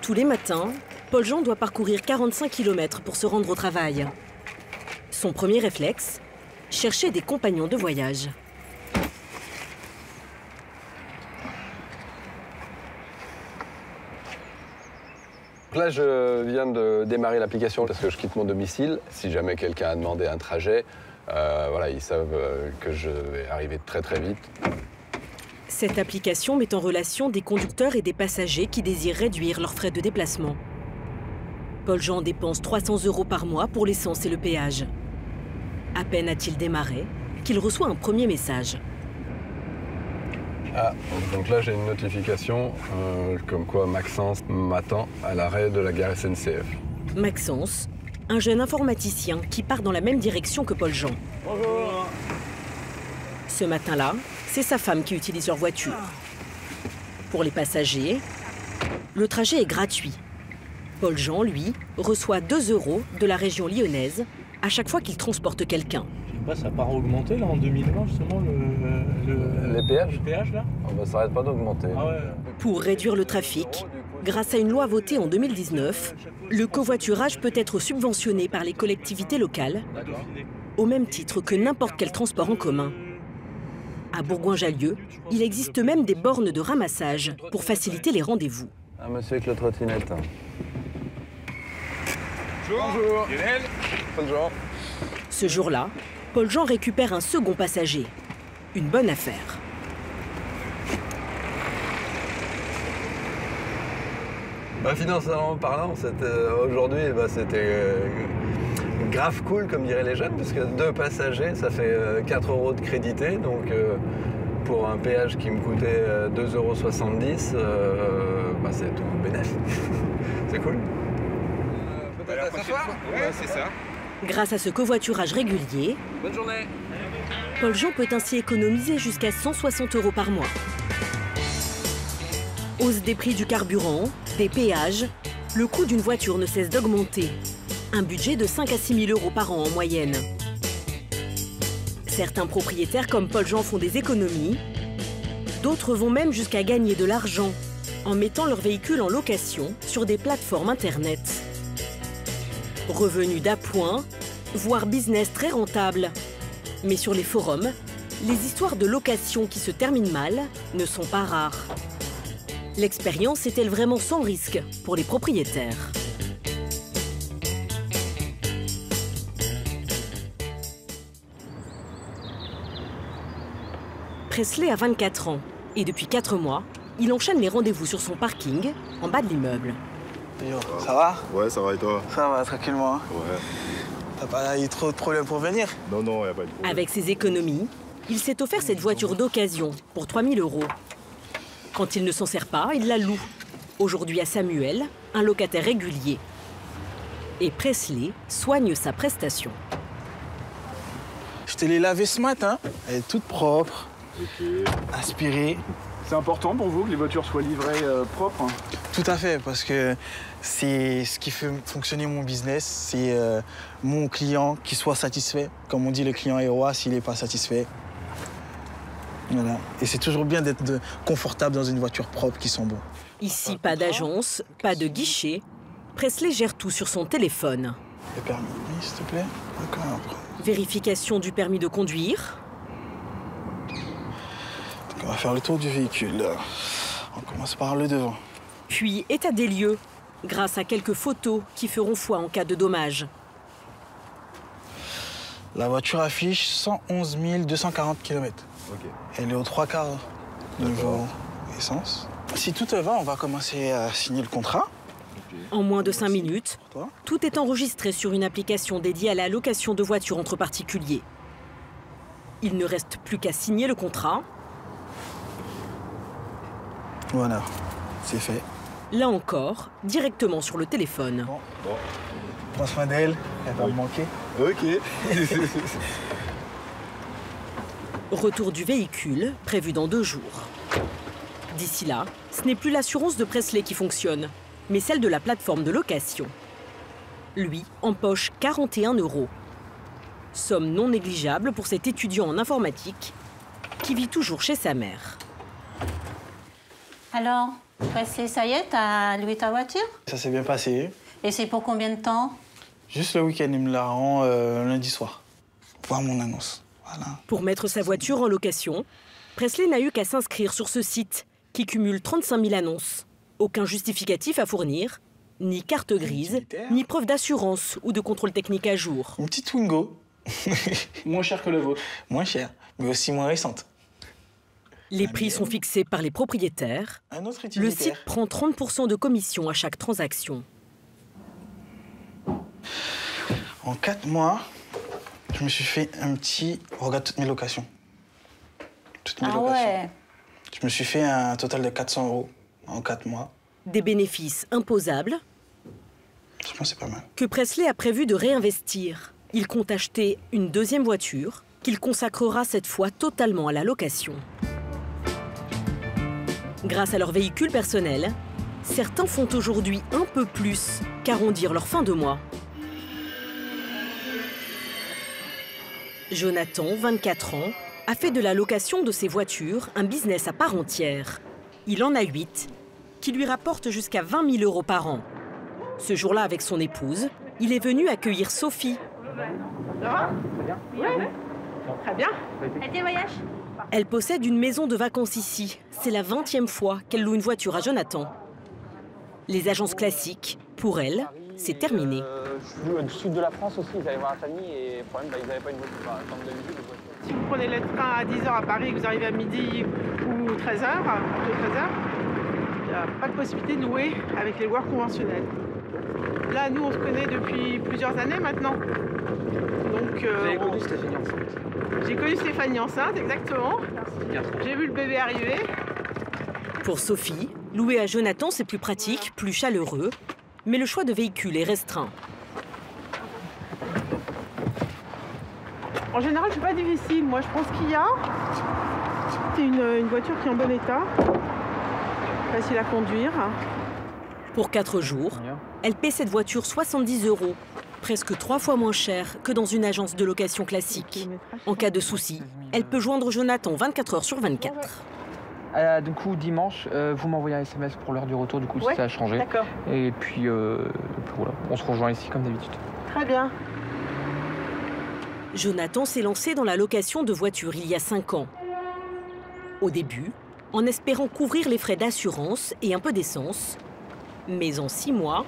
Tous les matins, Paul-Jean doit parcourir 45 km pour se rendre au travail. Son premier réflexe, chercher des compagnons de voyage. Là, je viens de démarrer l'application parce que je quitte mon domicile. Si jamais quelqu'un a demandé un trajet, voilà, ils savent que je vais arriver très très vite. Cette application met en relation des conducteurs et des passagers qui désirent réduire leurs frais de déplacement. Paul-Jean dépense 300 € par mois pour l'essence et le péage. À peine a-t-il démarré qu'il reçoit un premier message. Ah, donc là j'ai une notification comme quoi Maxence m'attend à l'arrêt de la gare SNCF. Maxence, un jeune informaticien qui part dans la même direction que Paul-Jean. Bonjour. Ce matin-là, c'est sa femme qui utilise leur voiture. Pour les passagers, le trajet est gratuit. Paul-Jean, lui, reçoit 2 € de la région lyonnaise à chaque fois qu'il transporte quelqu'un. Je sais pas, ça n'a pas augmenté là en 2020 justement Les péages. Le péage là Ça n'arrête pas d'augmenter. Ah ouais. Pour réduire le trafic, grâce à une loi votée en 2019, le covoiturage peut être subventionné par les collectivités locales, au même titre que n'importe quel transport en commun. À Bourgoin-Jallieu, il existe même des bornes de ramassage pour faciliter les rendez-vous. Un monsieur avec la trottinette. Bonjour. Lionel. Bonjour. Ce jour-là, Paul-Jean récupère un second passager. Une bonne affaire. Financièrement parlant, aujourd'hui, c'était grave cool, comme diraient les jeunes, parce que 2 passagers, ça fait 4 € de crédité. Donc, pour un péage qui me coûtait 2,70 €, c'est tout bénéfice. C'est cool. Peut-être à s'asseoir ? Ouais, c'est ça. Grâce à ce covoiturage régulier, Bonne journée. Paul-Jean peut ainsi économiser jusqu'à 160 € par mois. Hausse des prix du carburant, des péages, le coût d'une voiture ne cesse d'augmenter. Un budget de 5 à 6 000 € par an en moyenne. Certains propriétaires comme Paul-Jean font des économies. D'autres vont même jusqu'à gagner de l'argent en mettant leur véhicule en location sur des plateformes internet. Revenus d'appoint, voire business très rentable. Mais sur les forums, les histoires de location qui se terminent mal ne sont pas rares. L'expérience est-elle vraiment sans risque pour les propriétaires? Presley a 24 ans et depuis 4 mois, il enchaîne les rendez-vous sur son parking en bas de l'immeuble. Yo, ça va? Ouais, ça va et toi? Ça va, tranquillement. Ouais. T'as pas eu trop de problèmes pour venir? Non, y a pas de problème. Avec ses économies, il s'est offert cette voiture d'occasion pour 3 000 €. Quand il ne s'en sert pas, il la loue. Aujourd'hui à Samuel, un locataire régulier. Et Presley soigne sa prestation. Je te l'ai lavée ce matin. Elle est toute propre, Ok. aspirée. C'est important pour vous que les voitures soient livrées propres? Tout à fait, parce que c'est ce qui fait fonctionner mon business. C'est mon client qui soit satisfait. Comme on dit, le client est roi s'il n'est pas satisfait. Voilà. Et c'est toujours bien d'être confortable dans une voiture propre qui sent bon. Ici, pas d'agence, pas de guichet. Presley gère tout sur son téléphone. Le permis, s'il te plaît. D'accord. Vérification du permis de conduire. Donc on va faire le tour du véhicule. On commence par le devant. Puis état des lieux, grâce à quelques photos qui feront foi en cas de dommage. La voiture affiche 111 240 km. Ok. Elle est aux 3/4 niveau essence. Si tout te va, on va commencer à signer le contrat. En moins de 5 minutes, Toi. tout est enregistré sur une application dédiée à la location de voitures entre particuliers. Il ne reste plus qu'à signer le contrat. Voilà, c'est fait. Là encore, directement sur le téléphone. Bon. Prends soin d'elle, elle va me manquer. Ok. Retour du véhicule, prévu dans 2 jours. D'ici là, ce n'est plus l'assurance de Presley qui fonctionne, mais celle de la plateforme de location. Lui empoche 41 €. Somme non négligeable pour cet étudiant en informatique qui vit toujours chez sa mère. Alors, ça y est, t'as loué ta voiture? Ça s'est bien passé. Et c'est pour combien de temps? Juste le week-end, il me la rend lundi soir. Voir mon annonce. Voilà. Pour mettre sa voiture en location, Presley n'a eu qu'à s'inscrire sur ce site qui cumule 35 000 annonces. Aucun justificatif à fournir, ni carte grise, ni preuve d'assurance ou de contrôle technique à jour. Une petite Twingo. Moins cher que le vôtre. Moins cher, mais aussi moins récente. Les prix sont fixés par les propriétaires. Un autre Le utilitaire. site prend 30% de commission à chaque transaction. En 4 mois, je me suis fait un petit... Regarde toutes mes locations. Toutes mes locations. Ouais. Je me suis fait un total de 400 € en 4 mois. Des bénéfices imposables Je pense que c'est pas mal. que Presley a prévu de réinvestir. Il compte acheter une deuxième voiture qu'il consacrera cette fois totalement à la location. Grâce à leur véhicule personnel, certains font aujourd'hui un peu plus qu'arrondir leur fin de mois. Jonathan, 24 ans, a fait de la location de ses voitures un business à part entière. Il en a 8, qui lui rapportent jusqu'à 20 000 € par an. Ce jour-là, avec son épouse, il est venu accueillir Sophie. Ça va? Très bien. Tes voyages? Elle possède une maison de vacances ici. C'est la 20e fois qu'elle loue une voiture à Jonathan. Les agences classiques, pour elle, c'est terminé. Je suis du sud de la France aussi, ils allaient voir la famille et le problème, ils n'avaient pas une voiture. Comme d'habitude, les voitures. Si vous prenez le train à 10h à Paris, que vous arrivez à midi ou 13h, plutôt 13h, il n'y a pas de possibilité de louer avec les loueurs conventionnels. Là, nous, on se connaît depuis plusieurs années maintenant. Donc, Vous avez connu Stéphanie enceinte? j'ai connu Stéphanie enceinte, exactement. J'ai vu le bébé arriver. Pour Sophie, louer à Jonathan, c'est plus pratique, plus chaleureux, mais le choix de véhicule est restreint. En général, c'est pas difficile. Moi, je pense qu'il y a. C'est une voiture qui est en bon état, facile à conduire. Pour 4 jours, elle paie cette voiture 70 €, presque 3 fois moins cher que dans une agence de location classique. En cas de souci, elle peut joindre Jonathan 24 heures sur 24. Du coup, dimanche, vous m'envoyez un SMS pour l'heure du retour, du coup, Ouais, si ça a changé. D'accord. Et puis, voilà, on se rejoint ici comme d'habitude. Très bien. Jonathan s'est lancé dans la location de voitures il y a 5 ans. Au début, en espérant couvrir les frais d'assurance et un peu d'essence. Mais en 6 mois,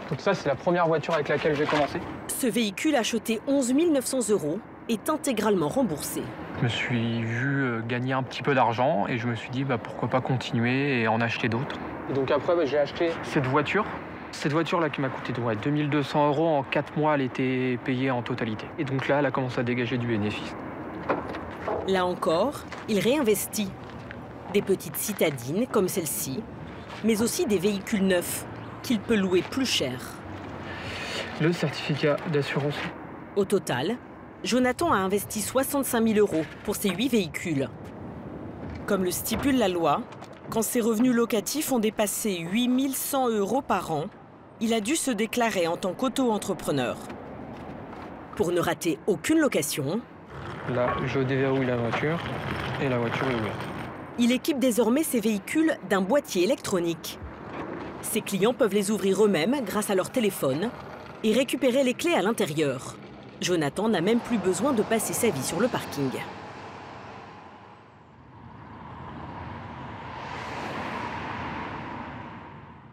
Donc ça, c'est la première voiture avec laquelle j'ai commencé. ce véhicule acheté 11 900 € est intégralement remboursé. Je me suis vu gagner un petit peu d'argent et je me suis dit, pourquoi pas continuer et en acheter d'autres. Et donc après, j'ai acheté cette voiture. Cette voiture-là qui m'a coûté 2200 € en 4 mois, elle était payée en totalité. Et donc là, elle a commencé à dégager du bénéfice. Là encore, il réinvestit. Des petites citadines comme celle-ci, mais aussi des véhicules neufs qu'il peut louer plus cher. Le certificat d'assurance. Au total, Jonathan a investi 65 000 € pour ses 8 véhicules. Comme le stipule la loi, quand ses revenus locatifs ont dépassé 8 100 € par an, il a dû se déclarer en tant qu'auto-entrepreneur. Pour ne rater aucune location, Là, je déverrouille la voiture et la voiture est ouverte. il équipe désormais ses véhicules d'un boîtier électronique. Ses clients peuvent les ouvrir eux-mêmes grâce à leur téléphone et récupérer les clés à l'intérieur. Jonathan n'a même plus besoin de passer sa vie sur le parking.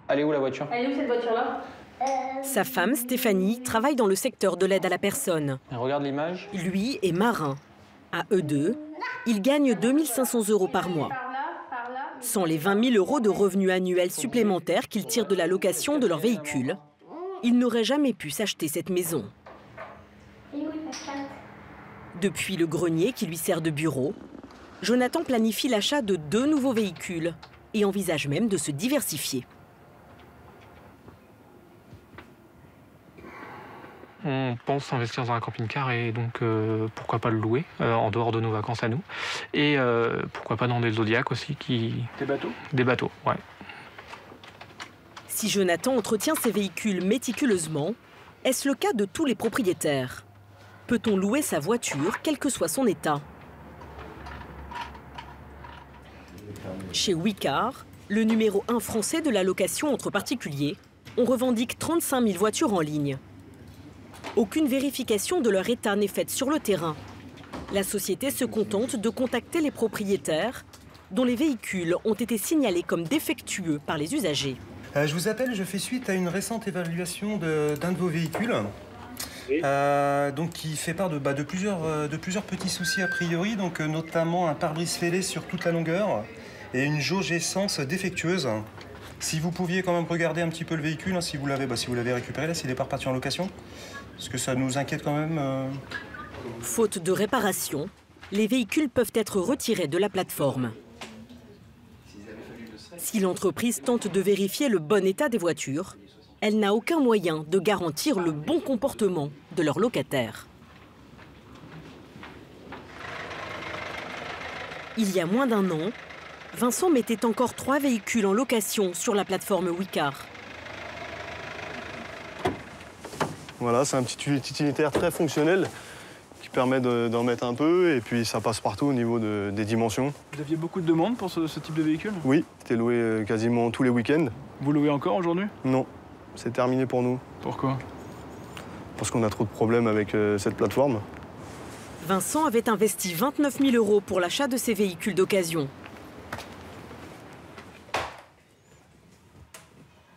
Elle est où la voiture? Elle est où cette voiture-là? Sa femme, Stéphanie, travaille dans le secteur de l'aide à la personne. Regarde l'image. Lui est marin. À eux deux, ils gagnent 2 500 € par mois. Sans les 20 000 € de revenus annuels supplémentaires qu'ils tirent de la location de leur véhicule, ils n'auraient jamais pu s'acheter cette maison. Depuis le grenier qui lui sert de bureau, Jonathan planifie l'achat de 2 nouveaux véhicules et envisage même de se diversifier. On pense investir dans un camping-car et donc pourquoi pas le louer en dehors de nos vacances à nous. Et pourquoi pas dans des Zodiac aussi qui... Des bateaux? Des bateaux, ouais. Si Jonathan entretient ses véhicules méticuleusement, est-ce le cas de tous les propriétaires? Peut-on louer sa voiture, quel que soit son état? Chez Wicar, le numéro 1 français de la location entre particuliers, on revendique 35 000 voitures en ligne. Aucune vérification de leur état n'est faite sur le terrain. La société se contente de contacter les propriétaires dont les véhicules ont été signalés comme défectueux par les usagers. Je vous appelle, je fais suite à une récente évaluation d'un de vos véhicules. Donc qui fait part de plusieurs petits soucis a priori, donc notamment un pare-brise fêlé sur toute la longueur et une jauge essence défectueuse. Si vous pouviez quand même regarder un petit peu le véhicule, hein, si vous l'avez récupéré, là, s'il n'est pas reparti en location, parce que ça nous inquiète quand même. Faute de réparation, les véhicules peuvent être retirés de la plateforme. Si l'entreprise tente de vérifier le bon état des voitures, elle n'a aucun moyen de garantir le bon comportement de leurs locataires. Il y a moins d'1 an, Vincent mettait encore 3 véhicules en location sur la plateforme Wicar. Voilà, c'est un petit utilitaire très fonctionnel qui permet d'en mettre un peu et puis ça passe partout au niveau des dimensions. Vous aviez beaucoup de demandes pour ce type de véhicule? Oui, c'était loué quasiment tous les week-ends. Vous louez encore aujourd'hui? Non, c'est terminé pour nous. Pourquoi? Parce qu'on a trop de problèmes avec cette plateforme. Vincent avait investi 29 000 € pour l'achat de ces véhicules d'occasion.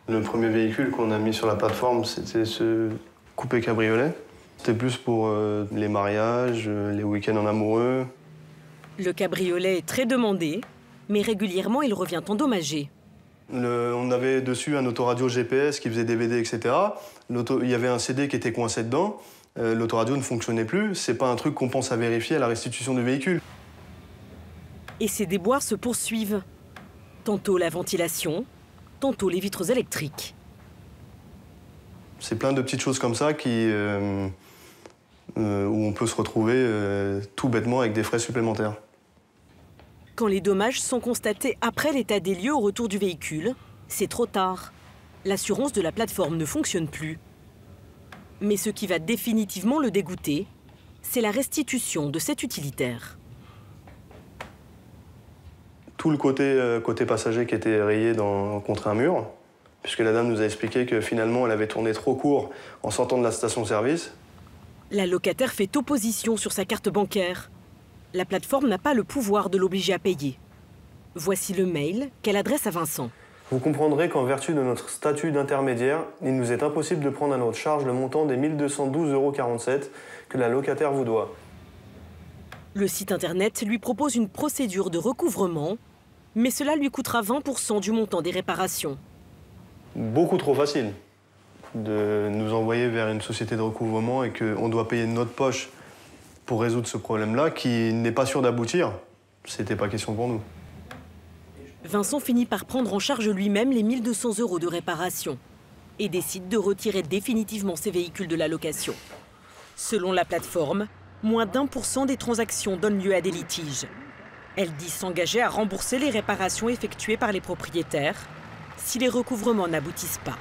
Le premier véhicule qu'on a mis sur la plateforme, c'était ce coupé cabriolet. C'était plus pour les mariages, les week-ends en amoureux. Le cabriolet est très demandé, mais régulièrement il revient endommagé. On avait dessus un autoradio GPS qui faisait DVD, etc. Il y avait un CD qui était coincé dedans. L'autoradio ne fonctionnait plus. C'est pas un truc qu'on pense à vérifier à la restitution du véhicule. Et ces déboires se poursuivent. Tantôt la ventilation, tantôt les vitres électriques. C'est plein de petites choses comme ça où on peut se retrouver tout bêtement avec des frais supplémentaires. Quand les dommages sont constatés après l'état des lieux au retour du véhicule, c'est trop tard. L'assurance de la plateforme ne fonctionne plus. Mais ce qui va définitivement le dégoûter, c'est la restitution de cet utilitaire. Tout le côté passager qui était rayé contre un mur, puisque la dame nous a expliqué que finalement elle avait tourné trop court en sortant de la station-service. La locataire fait opposition sur sa carte bancaire. La plateforme n'a pas le pouvoir de l'obliger à payer. Voici le mail qu'elle adresse à Vincent. Vous comprendrez qu'en vertu de notre statut d'intermédiaire, il nous est impossible de prendre à notre charge le montant des 1 212,47 € que la locataire vous doit. Le site internet lui propose une procédure de recouvrement, mais cela lui coûtera 20% du montant des réparations. Beaucoup trop facile de nous envoyer vers une société de recouvrement et qu'on doit payer de notre poche pour résoudre ce problème-là qui n'est pas sûr d'aboutir. C'était pas question pour nous. Vincent finit par prendre en charge lui-même les 1 200 € de réparation et décide de retirer définitivement ses véhicules de la location. Selon la plateforme, moins d'1% des transactions donnent lieu à des litiges. Elle dit s'engager à rembourser les réparations effectuées par les propriétaires si les recouvrements n'aboutissent pas.